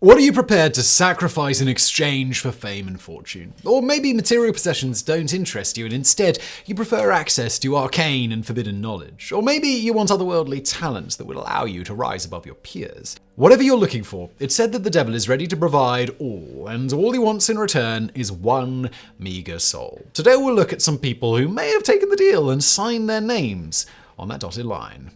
What are you prepared to sacrifice in exchange for fame and fortune? Or maybe material possessions don't interest you and instead you prefer access to arcane and forbidden knowledge. Or maybe you want otherworldly talents that would allow you to rise above your peers. Whatever you're looking for, it's said that the devil is ready to provide all, and all he wants in return is one meager soul. Today we'll look at some people who may have taken the deal and signed their names on that dotted line.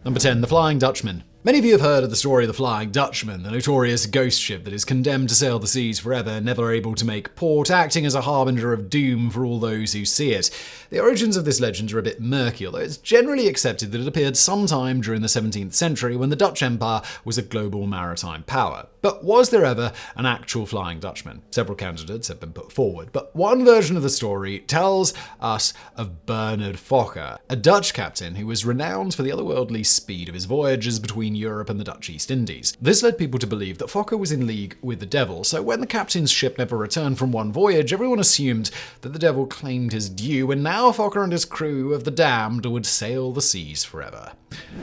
Number 10. The Flying Dutchman. Many of you have heard of the story of the Flying Dutchman, the notorious ghost ship that is condemned to sail the seas forever, never able to make port, acting as a harbinger of doom for all those who see it. The origins of this legend are a bit murky, although it's generally accepted that it appeared sometime during the 17th century when the Dutch Empire was a global maritime power. But was there ever an actual Flying Dutchman? Several candidates have been put forward, but one version of the story tells us of Bernard Fokker, a Dutch captain who was renowned for the otherworldly speed of his voyages between Europe and the Dutch East Indies. This led people to believe that Fokker was in league with the devil, so when the captain's ship never returned from one voyage, everyone assumed that the devil claimed his due, and now Fokker and his crew of the damned would sail the seas forever.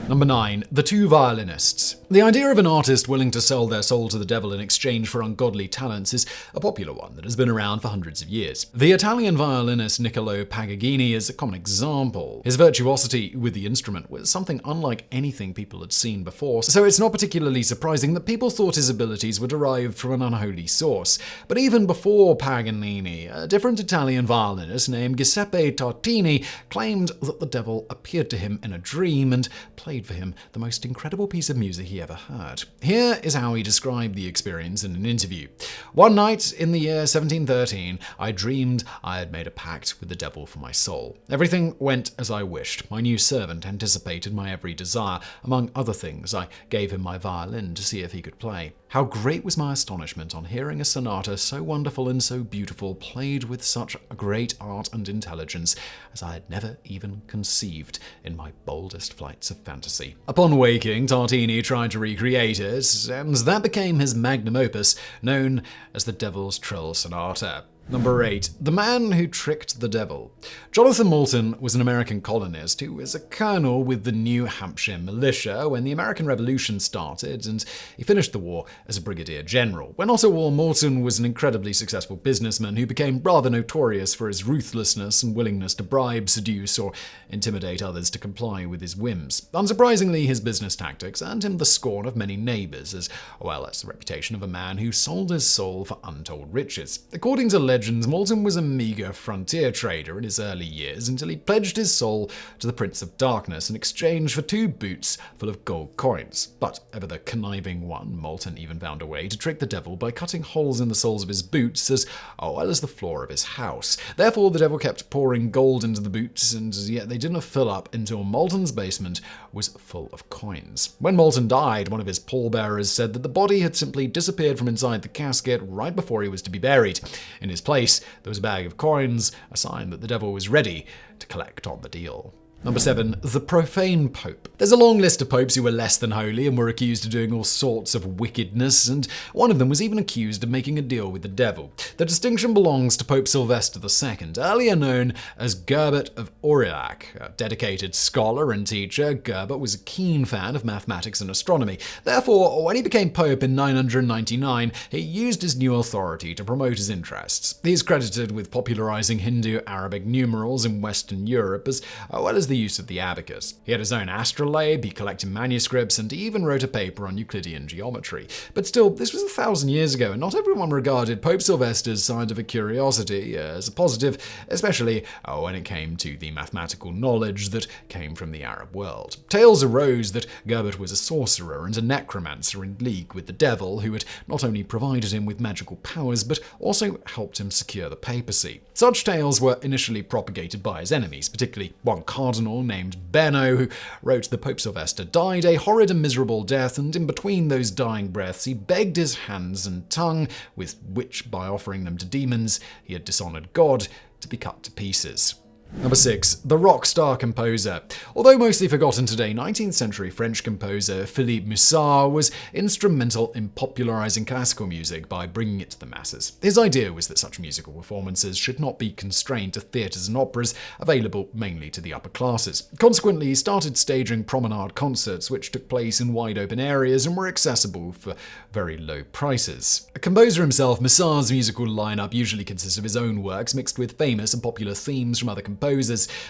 Number 9. The Two Violinists. The idea of an artist willing to sell their soul to the devil in exchange for ungodly talents is a popular one that has been around for hundreds of years. The Italian violinist Niccolo Paganini is a common example. His virtuosity with the instrument was something unlike anything people had seen before, so it's not particularly surprising that people thought his abilities were derived from an unholy source. But even before Paganini, a different Italian violinist named Giuseppe Tartini claimed that the devil appeared to him in a dream and played for him the most incredible piece of music he ever heard. Here is how he described the experience in an interview. "One night in the year 1713, I dreamed I had made a pact with the devil for my soul. Everything went as I wished. My new servant anticipated my every desire. Among other things, I gave him my violin to see if he could play. How great was my astonishment on hearing a sonata so wonderful and so beautiful, played with such great art and intelligence as I had never even conceived in my boldest flights of fantasy." Upon waking, Tartini tried to recreate it, and that became his magnum opus, known as the Devil's Trill Sonata. Number 8. The Man Who Tricked the Devil. Jonathan Moulton was an American colonist who was a colonel with the New Hampshire militia when the American Revolution started, and he finished the war as a brigadier general. When not at war, Moulton was an incredibly successful businessman who became rather notorious for his ruthlessness and willingness to bribe, seduce, or intimidate others to comply with his whims. Unsurprisingly, his business tactics earned him the scorn of many neighbors, as well as the reputation of a man who sold his soul for untold riches. According to legends, Moulton was a meager frontier trader in his early years until he pledged his soul to the Prince of Darkness in exchange for 2 boots full of gold coins. But ever the conniving one, Moulton even found a way to trick the devil by cutting holes in the soles of his boots as well as the floor of his house. Therefore, the devil kept pouring gold into the boots, and yet they didn't fill up until Moulton's basement was full of coins. When Moulton died, one of his pallbearers said that the body had simply disappeared from inside the casket right before he was to be buried. In his place, there was a bag of coins, a sign that the devil was ready to collect on the deal. Number 7. The Profane Pope. There's a long list of popes who were less than holy and were accused of doing all sorts of wickedness, and one of them was even accused of making a deal with the devil. The distinction belongs to Pope Sylvester II, earlier known as Gerbert of Aurillac. A dedicated scholar and teacher, Gerbert was a keen fan of mathematics and astronomy. Therefore, when he became pope in 999, he used his new authority to promote his interests. He is credited with popularizing Hindu-Arabic numerals in Western Europe, as well as the use of the abacus. He had his own astrolabe, he collected manuscripts, and he even wrote a paper on Euclidean geometry. But still, this was 1,000 years ago, and not everyone regarded Pope Sylvester's scientific curiosity as a positive, especially when it came to the mathematical knowledge that came from the Arab world. Tales arose that Gerbert was a sorcerer and a necromancer in league with the devil, who had not only provided him with magical powers, but also helped him secure the papacy. Such tales were initially propagated by his enemies, particularly one cardinal named Benno, who wrote that Pope Sylvester died a horrid and miserable death, and in between those dying breaths he begged his hands and tongue, with which, by offering them to demons, he had dishonored God, to be cut to pieces. Number 6. The rock star composer. Although mostly forgotten today, 19th century French composer Philippe Musard was instrumental in popularizing classical music by bringing it to the masses. His idea was that such musical performances should not be constrained to theatres and operas, available mainly to the upper classes. Consequently, he started staging promenade concerts, which took place in wide open areas and were accessible for very low prices. A composer himself, Musard's musical lineup usually consists of his own works mixed with famous and popular themes from other composers.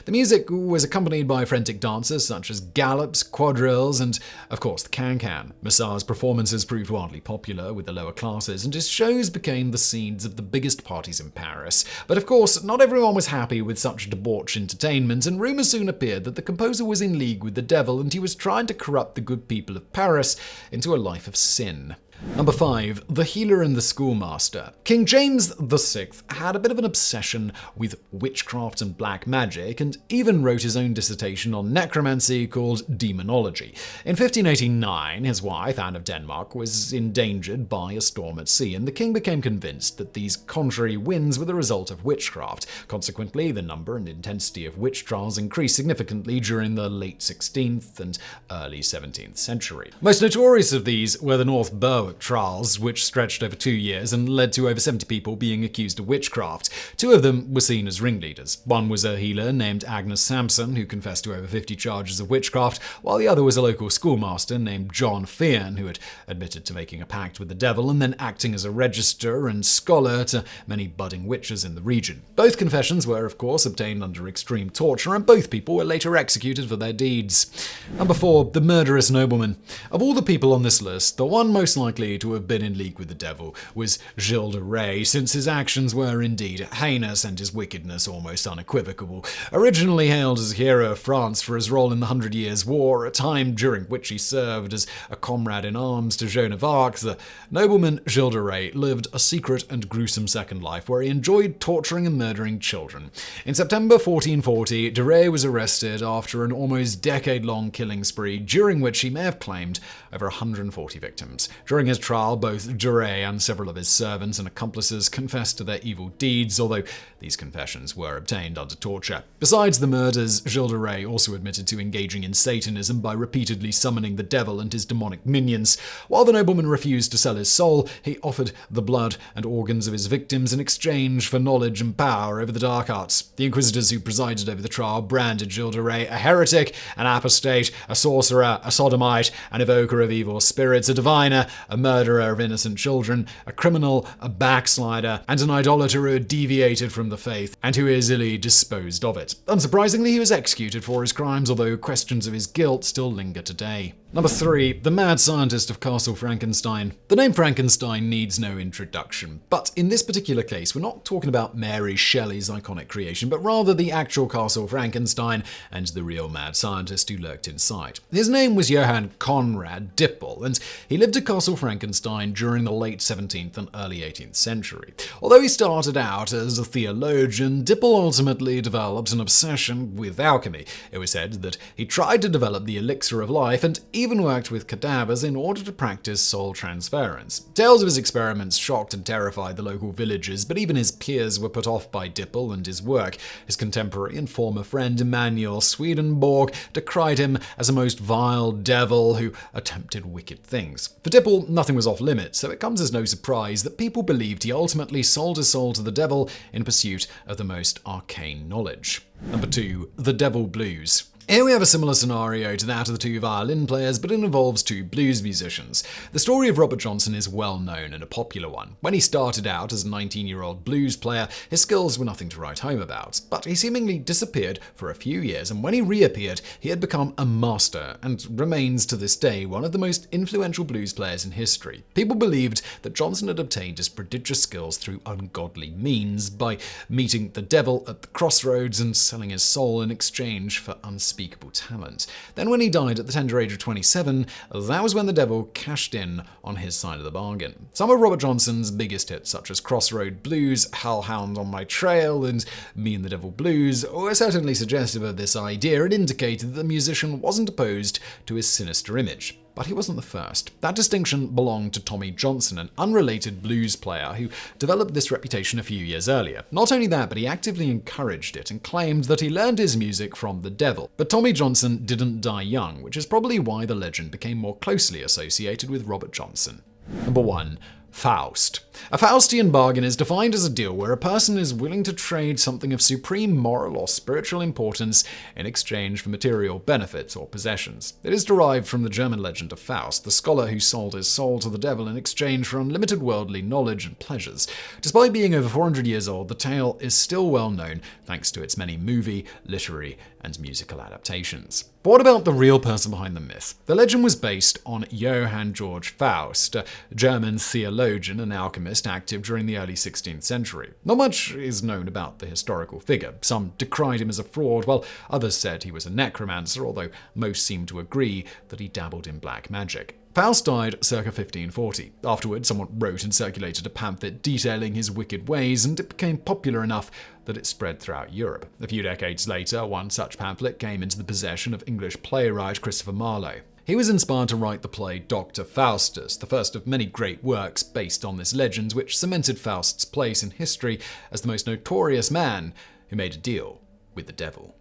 The music was accompanied by frantic dances such as galops, quadrilles, and, of course, the can-can. Musard's performances proved wildly popular with the lower classes, and his shows became the scenes of the biggest parties in Paris. But, of course, not everyone was happy with such debauched entertainment, and rumours soon appeared that the composer was in league with the devil and he was trying to corrupt the good people of Paris into a life of sin. Number 5. The Healer and the Schoolmaster. King James VI had a bit of an obsession with witchcraft and black magic, and even wrote his own dissertation on necromancy called Demonology. In 1589, his wife, Anne of Denmark, was endangered by a storm at sea, and the king became convinced that these contrary winds were the result of witchcraft. Consequently, the number and intensity of witch trials increased significantly during the late 16th and early 17th century. Most notorious of these were the North Berwick trials, which stretched over 2 years and led to over 70 people being accused of witchcraft. 2 of them were seen as ringleaders. One was a healer named Agnes Sampson, who confessed to over 50 charges of witchcraft, while the other was a local schoolmaster named John Fearn, who had admitted to making a pact with the devil and then acting as a register and scholar to many budding witches in the region. Both confessions were, of course, obtained under extreme torture, and both people were later executed for their deeds. Number 4. The Murderous Nobleman. Of all the people on this list, the one most likely to have been in league with the devil was Gilles de Rais, since his actions were indeed heinous and his wickedness almost unequivocal. Originally hailed as a hero of France for his role in the 100 Years' War, a time during which he served as a comrade in arms to Joan of Arc, the nobleman Gilles de Rais lived a secret and gruesome second life where he enjoyed torturing and murdering children. In September 1440, de Rais was arrested after an almost decade-long killing spree, during which he may have claimed over 140 victims. During his trial, both de Rais and several of his servants and accomplices confessed to their evil deeds, although these confessions were obtained under torture. Besides the murders, Gilles de Rais also admitted to engaging in Satanism by repeatedly summoning the devil and his demonic minions. While the nobleman refused to sell his soul, he offered the blood and organs of his victims in exchange for knowledge and power over the dark arts. The inquisitors who presided over the trial branded Gilles de Rais a heretic, an apostate, a sorcerer, a sodomite, an evoker of evil spirits, a diviner, a murderer of innocent children, a criminal, a backslider, and an idolater who had deviated from the faith and who easily disposed of it. Unsurprisingly, he was executed for his crimes, although questions of his guilt still linger today. Number 3. The Mad Scientist of Castle Frankenstein. The name Frankenstein needs no introduction, but in this particular case, we're not talking about Mary Shelley's iconic creation, but rather the actual Castle Frankenstein and the real mad scientist who lurked inside. His name was Johann Conrad Dippel, and he lived at Castle Frankenstein during the late 17th and early 18th century. Although he started out as a theologian, Dippel ultimately developed an obsession with alchemy. It was said that he tried to develop the elixir of life and even worked with cadavers in order to practice soul transference. Tales of his experiments shocked and terrified the local villagers, but even his peers were put off by Dippel and his work. His contemporary and former friend Emanuel Swedenborg decried him as a most vile devil who attempted wicked things. For Dippel, nothing was off limits, so it comes as no surprise that people believed he ultimately sold his soul to the devil in pursuit of the most arcane knowledge. Number 2. The Devil Blues. Here we have a similar scenario to that of the 2 violin players, but it involves 2 blues musicians. The story of Robert Johnson is well known and a popular one. When he started out as a 19-year-old blues player, his skills were nothing to write home about, but he seemingly disappeared for a few years, and when he reappeared, he had become a master and remains to this day one of the most influential blues players in history. People believed that Johnson had obtained his prodigious skills through ungodly means by meeting the devil at the crossroads and selling his soul in exchange for unspeakable talent. Then when he died at the tender age of 27, that was when the devil cashed in on his side of the bargain. Some of Robert Johnson's biggest hits, such as Crossroad Blues, Hellhound on My Trail, and Me and the Devil Blues, were certainly suggestive of this idea and indicated that the musician wasn't opposed to his sinister image. But he wasn't the first. That distinction belonged to Tommy Johnson, an unrelated blues player who developed this reputation a few years earlier. Not only that, but he actively encouraged it and claimed that he learned his music from the devil. But Tommy Johnson didn't die young, which is probably why the legend became more closely associated with Robert Johnson. Number 1. Faust. A Faustian bargain is defined as a deal where a person is willing to trade something of supreme moral or spiritual importance in exchange for material benefits or possessions. It is derived from the German legend of Faust, the scholar who sold his soul to the devil in exchange for unlimited worldly knowledge and pleasures. Despite being over 400 years old, the tale is still well known thanks to its many movie, literary, and musical adaptations. But what about the real person behind the myth? The legend was based on Johann Georg Faust, a German theologian and alchemist active during the early 16th century. Not much is known about the historical figure. Some decried him as a fraud, while others said he was a necromancer, although most seem to agree that he dabbled in black magic. Faust died circa 1540. Afterwards, someone wrote and circulated a pamphlet detailing his wicked ways, and it became popular enough that it spread throughout Europe. A few decades later, one such pamphlet came into the possession of English playwright Christopher Marlowe. He was inspired to write the play Dr. Faustus, the first of many great works based on this legend, which cemented Faust's place in history as the most notorious man who made a deal with the devil.